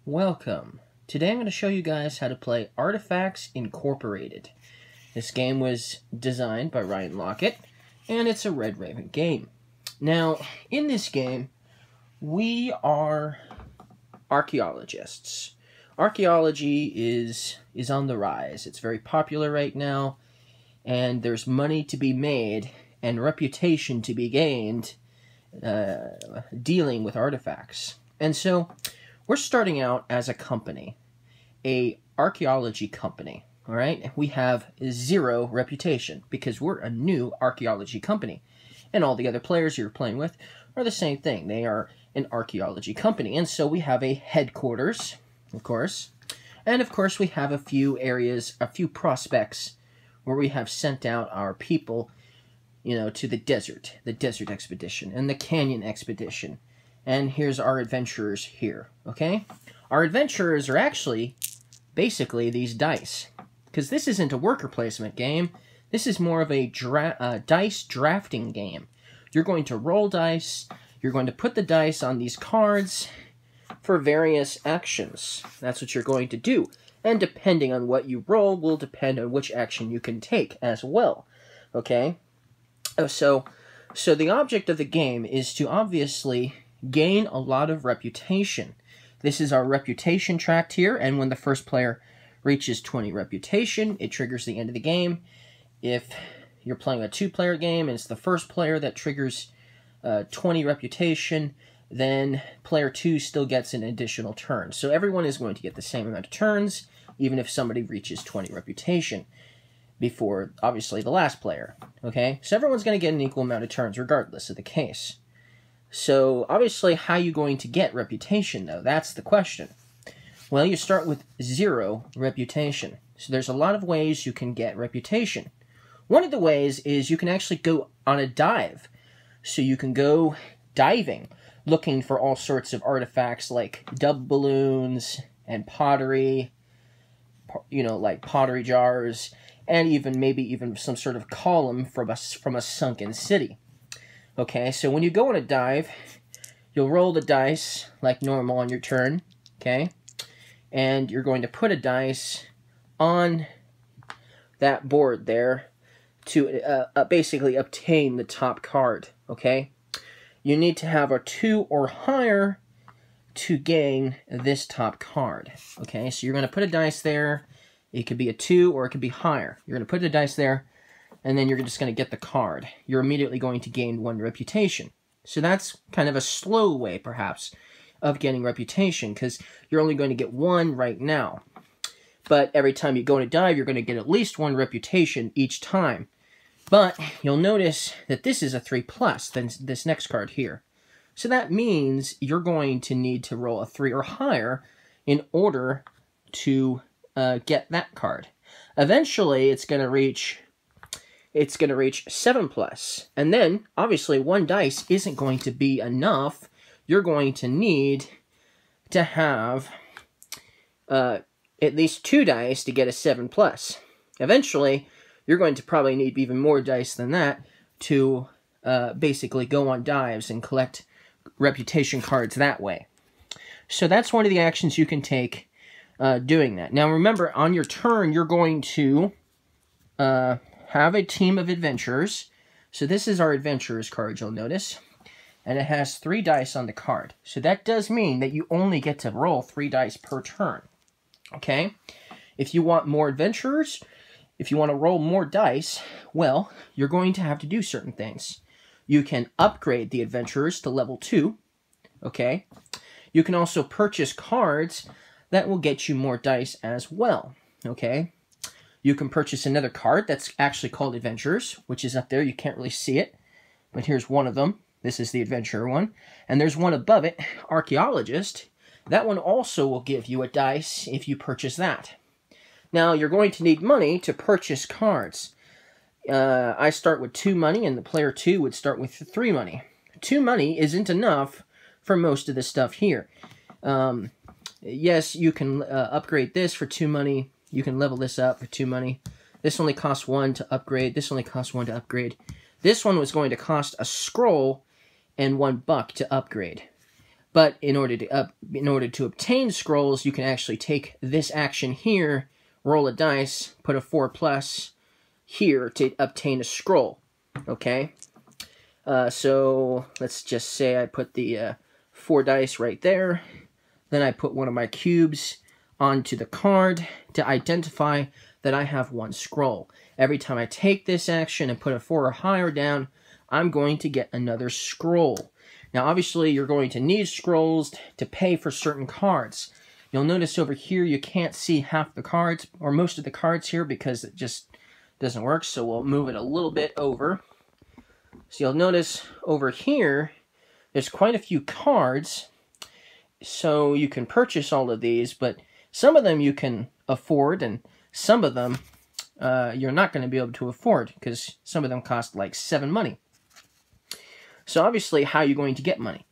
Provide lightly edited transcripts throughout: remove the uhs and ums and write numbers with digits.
Welcome. Today I'm going to show you guys how to play Artifacts Incorporated. This game was designed by Ryan Lockett, and it's a Red Raven game. Now, in this game, we are archaeologists. Archaeology is on the rise. It's very popular right now, and there's money to be made and reputation to be gained dealing with artifacts. And so, we're starting out as a company, a archaeology company, all right? We have zero reputation because we're a new archaeology company. And all the other players you're playing with are the same thing. They are an archaeology company. And so we have a headquarters, of course. And of course we have a few areas, a few prospects where we have sent out our people, to the desert expedition and the canyon expedition. And here's our adventurers here, okay? Our adventurers are actually basically these dice, because this isn't a worker placement game. This is more of a dice drafting game. You're going to roll dice. You're going to put the dice on these cards for various actions. That's what you're going to do. And depending on what you roll will depend on which action you can take as well, okay? So the object of the game is to obviously gain a lot of reputation. This is our reputation tract here, and when the first player reaches 20 reputation, it triggers the end of the game. If you're playing a two-player game and it's the first player that triggers 20 reputation, then player 2 still gets an additional turn. So everyone is going to get the same amount of turns, even if somebody reaches 20 reputation before, obviously, the last player. Okay? So everyone's going to get an equal amount of turns regardless of the case. So, obviously, how are you going to get reputation, though? That's the question. Well, you start with 0 reputation. So there's a lot of ways you can get reputation. One of the ways is you can actually go on a dive. So you can go diving, looking for all sorts of artifacts like dub balloons and pottery, like pottery jars, and maybe even some sort of column from a sunken city. Okay, so when you go on a dive, you'll roll the dice like normal on your turn, okay? And you're going to put a dice on that board there to basically obtain the top card, okay? You need to have a 2 or higher to gain this top card, okay? So you're going to put a dice there. It could be a 2 or it could be higher. You're going to put the dice there, and then you're just going to get the card. You're immediately going to gain 1 reputation. So that's kind of a slow way, perhaps, of getting reputation, because you're only going to get 1 right now. But every time you go to dive, you're going to get at least 1 reputation each time. But you'll notice that this is a 3+, than this next card here. So that means you're going to need to roll a 3 or higher in order to get that card. Eventually, it's going to reach 7+. And then, obviously, 1 dice isn't going to be enough. You're going to need to have at least 2 dice to get a 7+. Eventually, you're going to probably need even more dice than that to basically go on dives and collect reputation cards that way. So that's one of the actions you can take doing that. Now, remember, on your turn, you're going to have a team of adventurers. So this is our adventurers card, you'll notice. And it has 3 dice on the card. So that does mean that you only get to roll 3 dice per turn. Okay? If you want more adventurers, if you want to roll more dice, well, you're going to have to do certain things. You can upgrade the adventurers to level 2. Okay? You can also purchase cards that will get you more dice as well. Okay? You can purchase another card that's actually called Adventurers, which is up there. You can't really see it, but here's one of them. This is the Adventurer one. And there's one above it, Archaeologist. That one also will give you a dice if you purchase that. Now, you're going to need money to purchase cards. I start with 2 money, and the player 2 would start with 3 money. 2 money isn't enough for most of the stuff here. Yes, you can upgrade this for 2 money. You can level this up for 2 money. This only costs 1 to upgrade. This only costs 1 to upgrade. This one was going to cost a scroll and $1 to upgrade. But in order to obtain scrolls, you can actually take this action here, roll a dice, put a 4+ here to obtain a scroll. Okay? So let's just say I put the 4 dice right there. Then I put one of my cubes onto the card to identify that I have 1 scroll. Every time I take this action and put a 4 or higher down, I'm going to get another scroll. Now, obviously, you're going to need scrolls to pay for certain cards. You'll notice over here you can't see half the cards, or most of the cards here, because it just doesn't work, so we'll move it a little bit over. So you'll notice over here, there's quite a few cards, so you can purchase all of these, but some of them you can afford, and some of them you're not going to be able to afford, because some of them cost like 7 money. So obviously, how are you going to get money?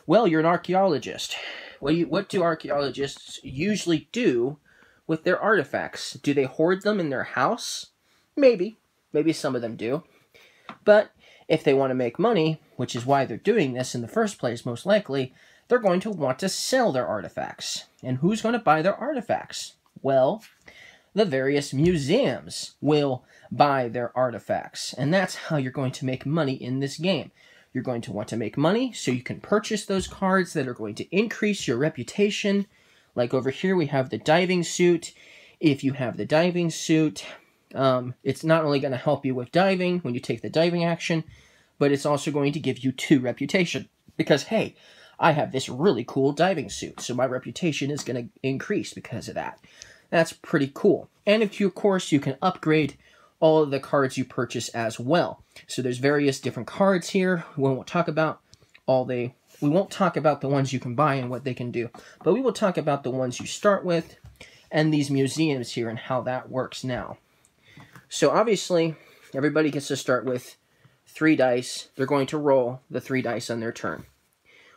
Well, you're an archaeologist. What do archaeologists usually do with their artifacts? Do they hoard them in their house? Maybe. Maybe some of them do. But if they want to make money, which is why they're doing this in the first place, most likely, they're going to want to sell their artifacts. And who's going to buy their artifacts? Well, the various museums will buy their artifacts. And that's how you're going to make money in this game. You're going to want to make money so you can purchase those cards that are going to increase your reputation. Like over here, we have the diving suit. If you have the diving suit, it's not only going to help you with diving when you take the diving action, but it's also going to give you 2 reputation. Because, hey, I have this really cool diving suit, so my reputation is going to increase because of that. That's pretty cool. And of course, you can upgrade all of the cards you purchase as well. So there's various different cards here. We won't talk about the ones you can buy and what they can do, but we will talk about the ones you start with and these museums here and how that works now. So obviously, everybody gets to start with 3 dice. They're going to roll the 3 dice on their turn.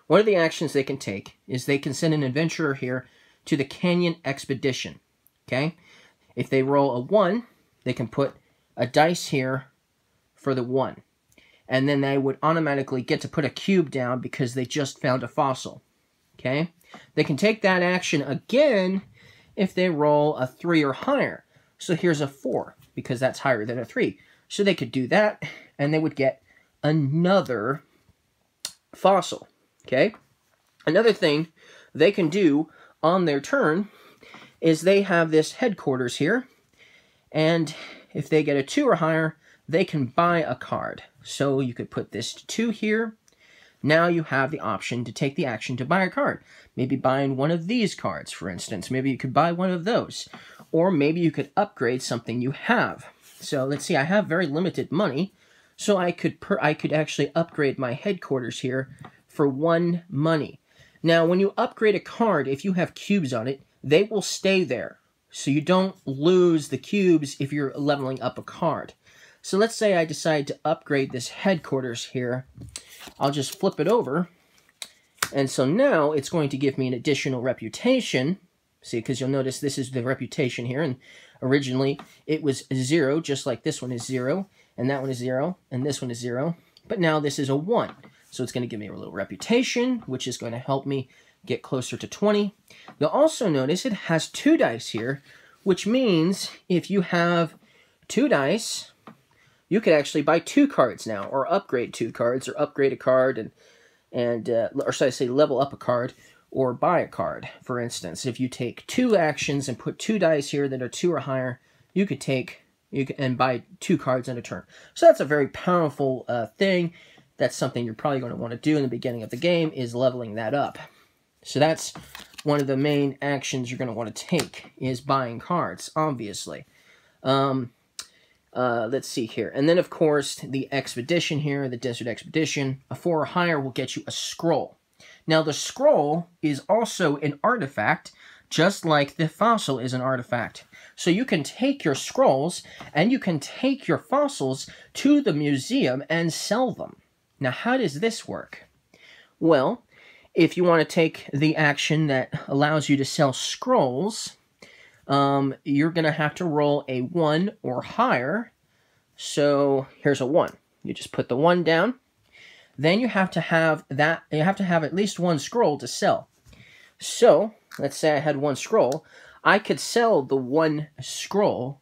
One of the actions they can take is they can send an adventurer here to the Canyon Expedition. Okay? If they roll a 1, they can put a dice here for the 1. And then they would automatically get to put a cube down because they just found a fossil. Okay? They can take that action again if they roll a 3 or higher. So here's a 4 because that's higher than a 3. So they could do that and they would get another fossil. Okay? Another thing they can do on their turn is they have this headquarters here. And if they get a 2 or higher, they can buy a card. So you could put this 2 here. Now you have the option to take the action to buy a card. Maybe buying one of these cards, for instance. Maybe you could buy one of those. Or maybe you could upgrade something you have. So let's see, I have very limited money. So I could actually upgrade my headquarters here for 1 money. Now, when you upgrade a card, if you have cubes on it, they will stay there. So you don't lose the cubes if you're leveling up a card. So let's say I decide to upgrade this headquarters here. I'll just flip it over. And so now it's going to give me an additional reputation. See, because you'll notice this is the reputation here. And originally it was 0, just like this one is 0. And that one is 0. And this one is 0. But now this is a 1. So it's going to give me a little reputation, which is going to help me get closer to 20. You'll also notice it has 2 dice here, which means if you have 2 dice, you could actually buy 2 cards now, or upgrade 2 cards, or upgrade a card, or should I say level up a card, or buy a card. For instance, if you take 2 actions and put 2 dice here that are 2 or higher, you can buy 2 cards in a turn. So that's a very powerful thing. That's something you're probably going to want to do in the beginning of the game, is leveling that up. So that's one of the main actions you're going to want to take, is buying cards, obviously. Let's see here. And then, of course, the expedition here, the Desert Expedition, a 4 or higher will get you a scroll. Now, the scroll is also an artifact, just like the fossil is an artifact. So you can take your scrolls, and you can take your fossils to the museum and sell them. Now, how does this work? Well, if you want to take the action that allows you to sell scrolls, you're going to have to roll a 1 or higher. So here's a 1. You just put the 1 down. then you have to have at least one scroll to sell. So, let's say I had one scroll. I could sell the one scroll.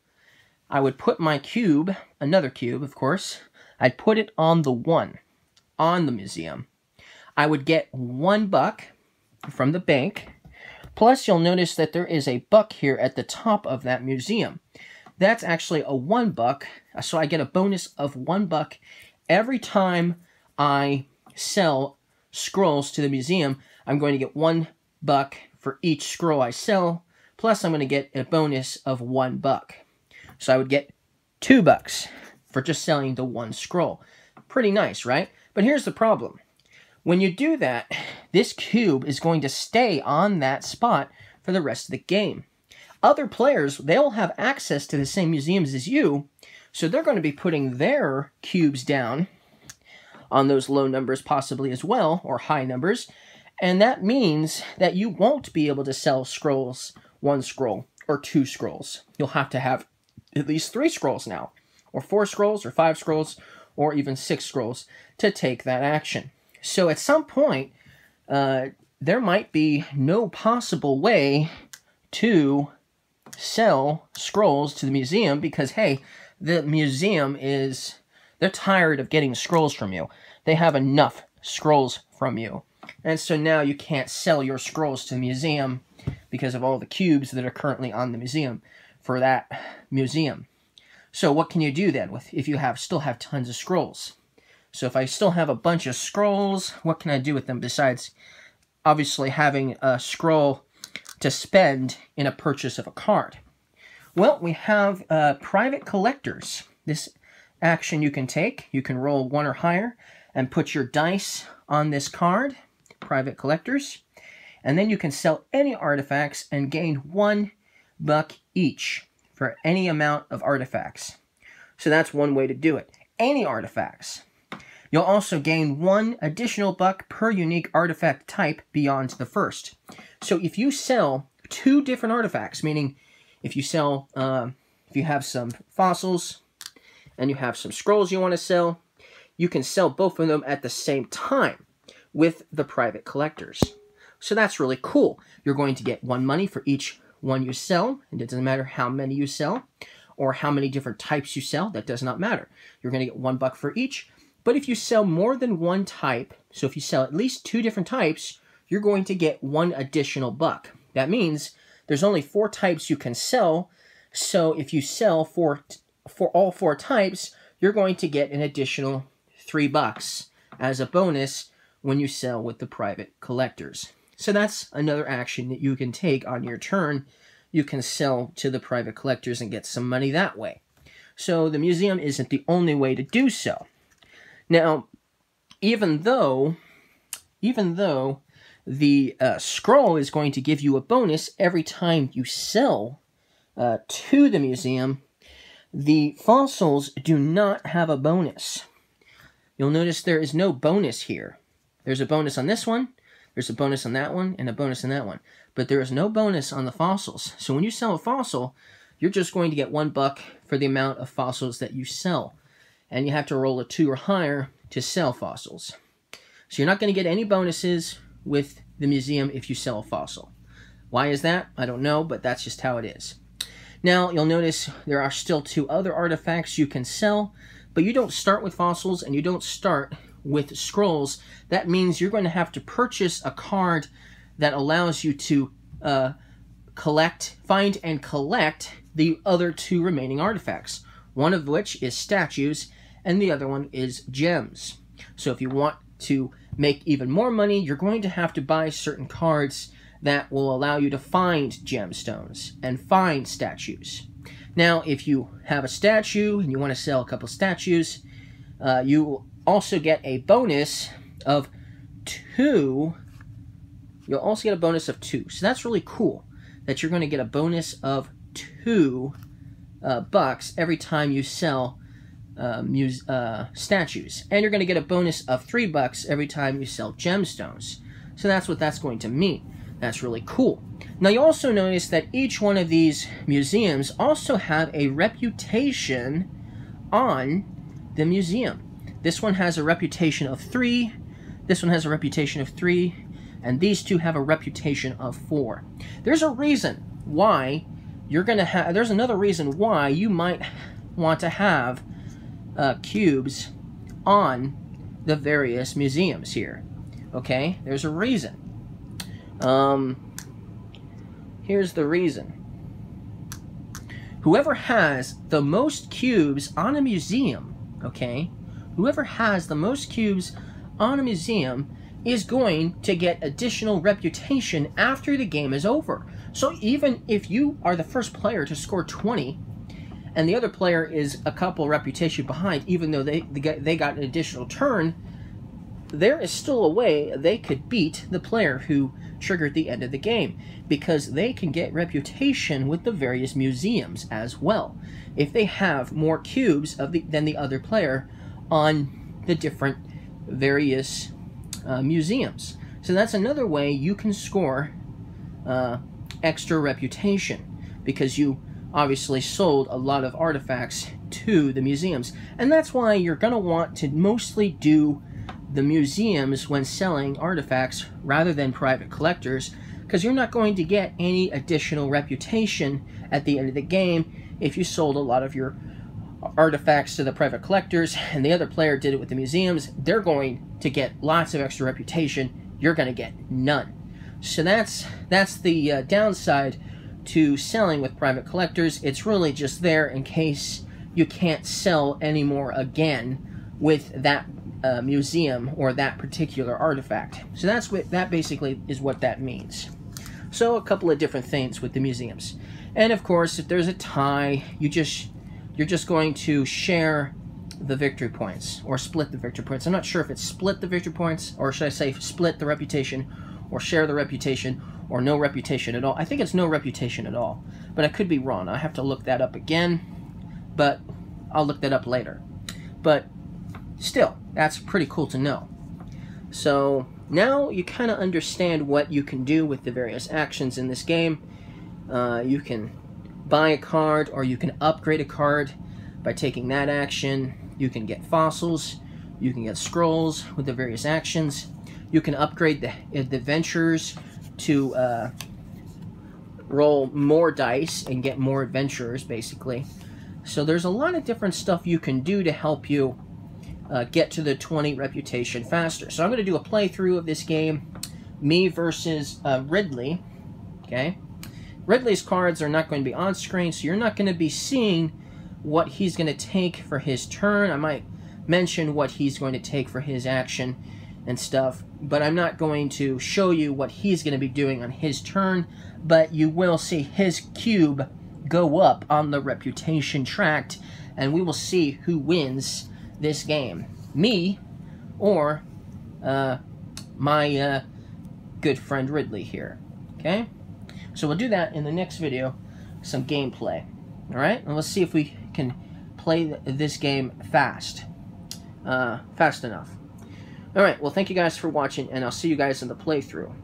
I would put my cube, another cube, of course, I'd put it on the one, on the museum. I would get $1 from the bank. Plus, you'll notice that there is a buck here at the top of that museum. That's actually a $1, so I get a bonus of $1 every time I sell scrolls to the museum. I'm going to get $1 for each scroll I sell, plus I'm going to get a bonus of $1. So I would get $2 for just selling the one scroll. Pretty nice, right? But here's the problem. When you do that, this cube is going to stay on that spot for the rest of the game. Other players, they'll have access to the same museums as you, so they're going to be putting their cubes down on those low numbers possibly as well, or high numbers, and that means that you won't be able to sell scrolls, one scroll, or two scrolls. You'll have to have at least 3 scrolls now, or 4 scrolls, or 5 scrolls, or even 6 scrolls to take that action. So at some point, there might be no possible way to sell scrolls to the museum because, hey, the museum they're tired of getting scrolls from you. They have enough scrolls from you. And so now you can't sell your scrolls to the museum because of all the cubes that are currently on the museum for that museum. So what can you do then if you still have tons of scrolls? So if I still have a bunch of scrolls, what can I do with them besides obviously having a scroll to spend in a purchase of a card? Well, we have private collectors. This action you can take. You can roll 1 or higher and put your dice on this card, private collectors, and then you can sell any artifacts and gain $1 each for any amount of artifacts. So that's one way to do it. Any artifacts. You'll also gain 1 additional buck per unique artifact type beyond the first. So if you sell 2 different artifacts, meaning if you sell, if you have some fossils and you have some scrolls you want to sell, you can sell both of them at the same time with the private collectors. So that's really cool. You're going to get 1 money for each one you sell, and it doesn't matter how many you sell or how many different types you sell. That does not matter. You're going to get $1 for each. But if you sell more than 1 type, so if you sell at least 2 different types, you're going to get 1 additional buck. That means there's only 4 types you can sell, so if you sell for all 4 types, you're going to get an additional $3 as a bonus when you sell with the private collectors. So that's another action that you can take on your turn. You can sell to the private collectors and get some money that way. So the museum isn't the only way to do so. Now, even though the scroll is going to give you a bonus every time you sell to the museum, the fossils do not have a bonus. You'll notice there is no bonus here. There's a bonus on this one, there's a bonus on that one, and a bonus on that one. But there is no bonus on the fossils. So when you sell a fossil, you're just going to get $1 for the amount of fossils that you sell. And you have to roll a 2 or higher to sell fossils. So you're not going to get any bonuses with the museum if you sell a fossil. Why is that? I don't know, but that's just how it is. Now, you'll notice there are still 2 other artifacts you can sell, but you don't start with fossils and you don't start with scrolls. That means you're going to have to purchase a card that allows you to find and collect the other 2 remaining artifacts. One of which is statues, and the other one is gems. So if you want to make even more money, you're going to have to buy certain cards that will allow you to find gemstones and find statues. Now, if you have a statue and you want to sell a couple statues, you also get a bonus of 2. You'll also get a bonus of 2. So that's really cool, that you're going to get a bonus of 2 bucks every time you sell statues. And you're going to get a bonus of $3 every time you sell gemstones. So that's what that's going to mean. That's really cool. Now you also notice that each one of these museums also have a reputation on the museum. This one has a reputation of 3, this one has a reputation of 3, and these two have a reputation of 4. There's a reason why you're going to have, there's another reason why you might want to have cubes on the various museums here. Okay, there's a reason. Here's the reason. Whoever has the most cubes on a museum, okay, whoever has the most cubes on a museum is going to get additional reputation after the game is over. So even if you are the first player to score 20 and the other player is a couple reputation behind, even though they got an additional turn, there is still a way they could beat the player who triggered the end of the game, because they can get reputation with the various museums as well if they have more cubes than the other player on the different various museums. So that's another way you can score extra reputation, because you obviously sold a lot of artifacts to the museums. And that's why you're going to want to mostly do the museums when selling artifacts rather than private collectors, because you're not going to get any additional reputation at the end of the game if you sold a lot of your artifacts to the private collectors and the other player did it with the museums. They're going to get lots of extra reputation. You're going to get none. So that's the downside to selling with private collectors. It's really just there in case you can't sell anymore again with that museum or that particular artifact. So that basically is what that means. So a couple of different things with the museums. And of course, if there's a tie, you're just going to share the victory points, or split the victory points. I'm not sure if it's split the victory points, or should I say split the reputation, or share the reputation, or no reputation at all. I think it's no reputation at all, but I could be wrong. I have to look that up again, but I'll look that up later. But still, that's pretty cool to know. So now you kind of understand what you can do with the various actions in this game. You can buy a card, or you can upgrade a card by taking that action. You can get fossils, you can get scrolls with the various actions. You can upgrade the adventurers to roll more dice and get more adventurers, basically. So there's a lot of different stuff you can do to help you get to the 20 reputation faster. So I'm going to do a playthrough of this game, me versus Ridley. Okay, Ridley's cards are not going to be on screen, so you're not going to be seeing what he's going to take for his turn. I might mention what he's going to take for his action and stuff, but I'm not going to show you what he's going to be doing on his turn, but you will see his cube go up on the reputation tract, and we will see who wins this game, me or my good friend Ridley here. Okay, so we'll do that in the next video, some gameplay. All right, and let's see if we can play this game fast enough. All right, well, thank you guys for watching, and I'll see you guys in the playthrough.